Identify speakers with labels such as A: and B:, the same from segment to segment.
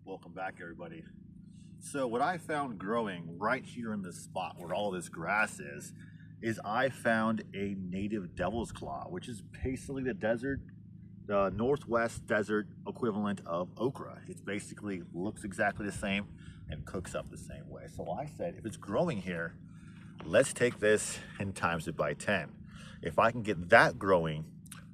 A: Welcome back, everybody. So what I found growing right here in this spot where all this grass is I found a native devil's claw, which is basically the northwest desert equivalent of okra. It basically looks exactly the same and cooks up the same way. So I said, if it's growing here, let's take this and times it by 10. If I can get that growing,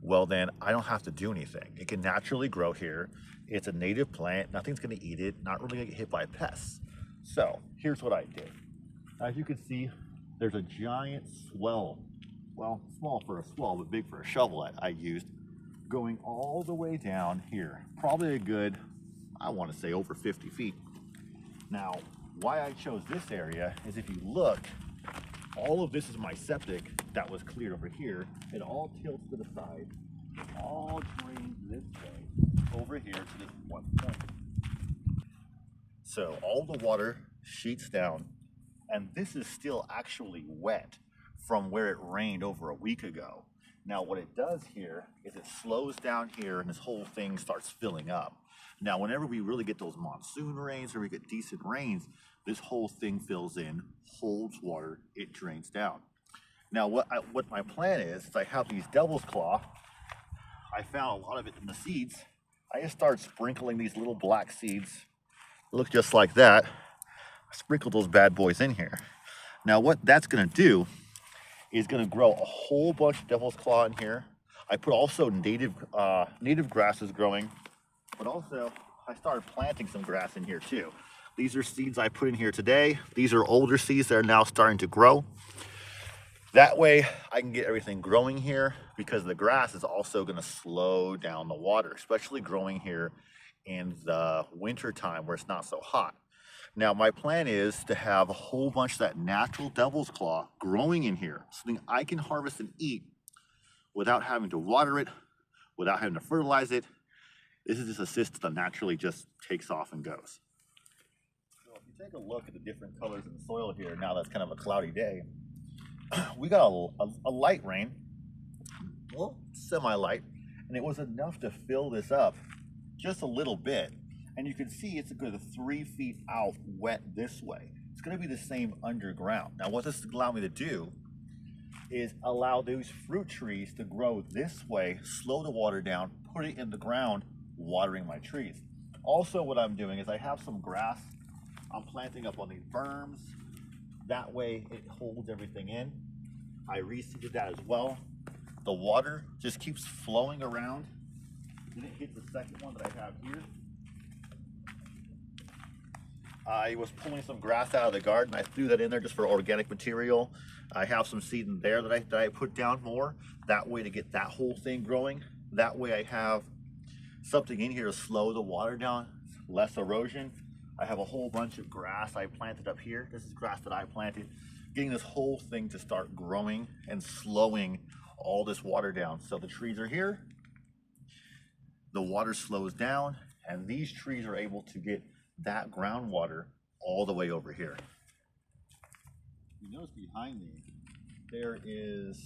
A: well then I don't have to do anything. It can naturally grow here. It's a native plant, nothing's gonna eat it, not really gonna get hit by pests. So here's what I did. As you can see, there's a giant swell, well, small for a swell, but big for a shovel I used, going all the way down here. Probably a good, I wanna say over 50 feet. Now, why I chose this area is if you look, all of this is my septic that was cleared over here. It all tilts to the side, all drains this way over here to this one point. So all the water sheets down, and this is still actually wet from where it rained over a week ago. Now what it does here is it slows down here and this whole thing starts filling up. Now whenever we really get those monsoon rains or we get decent rains, this whole thing fills in, holds water, it drains down. Now what my plan is I have these devil's claw. I found a lot of it in the seeds. I just start sprinkling these little black seeds. Look just like that. I sprinkle those bad boys in here. Now what that's gonna do is gonna grow a whole bunch of devil's claw in here. I put also native grasses growing, but also I started planting some grass in here too. These are seeds I put in here today. These are older seeds that are now starting to grow. That way I can get everything growing here because the grass is also gonna slow down the water, especially growing here in the winter time where it's not so hot. Now my plan is to have a whole bunch of that natural devil's claw growing in here, something I can harvest and eat without having to water it, without having to fertilize it. This is just a cyst that naturally just takes off and goes. So if you take a look at the different colors in the soil here, now that's kind of a cloudy day, we got a light rain, well, semi-light, and it was enough to fill this up just a little bit. And you can see it's a good 3 feet out wet this way. It's gonna be the same underground. Now what this allowed me to do is allow those fruit trees to grow this way, slow the water down, put it in the ground, watering my trees. Also what I'm doing is I have some grass I'm planting up on these berms. That way it holds everything in. I reseeded that as well. The water just keeps flowing around. Then it hits the second one that I have here. I was pulling some grass out of the garden. I threw that in there just for organic material. I have some seed in there that I put down more. That way to get that whole thing growing. That way I have something in here to slow the water down, less erosion. I have a whole bunch of grass I planted up here. This is grass that I planted. Getting this whole thing to start growing and slowing all this water down. So the trees are here, the water slows down, and these trees are able to get that groundwater all the way over here. You notice behind me, there is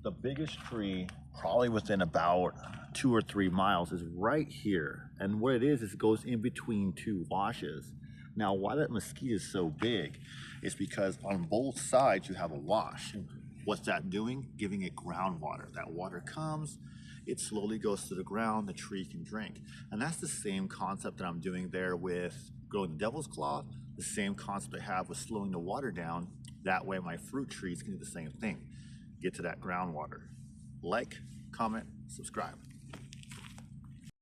A: the biggest tree, probably within about 2 or 3 miles, is right here. And what it is it goes in between two washes. Now, why that mesquite is so big is because on both sides you have a wash. And what's that doing? Giving it groundwater. That water comes, it slowly goes to the ground, the tree can drink. And that's the same concept that I'm doing there with growing the devil's claw, the same concept I have with slowing the water down. That way my fruit trees can do the same thing, get to that groundwater. Like, comment, subscribe.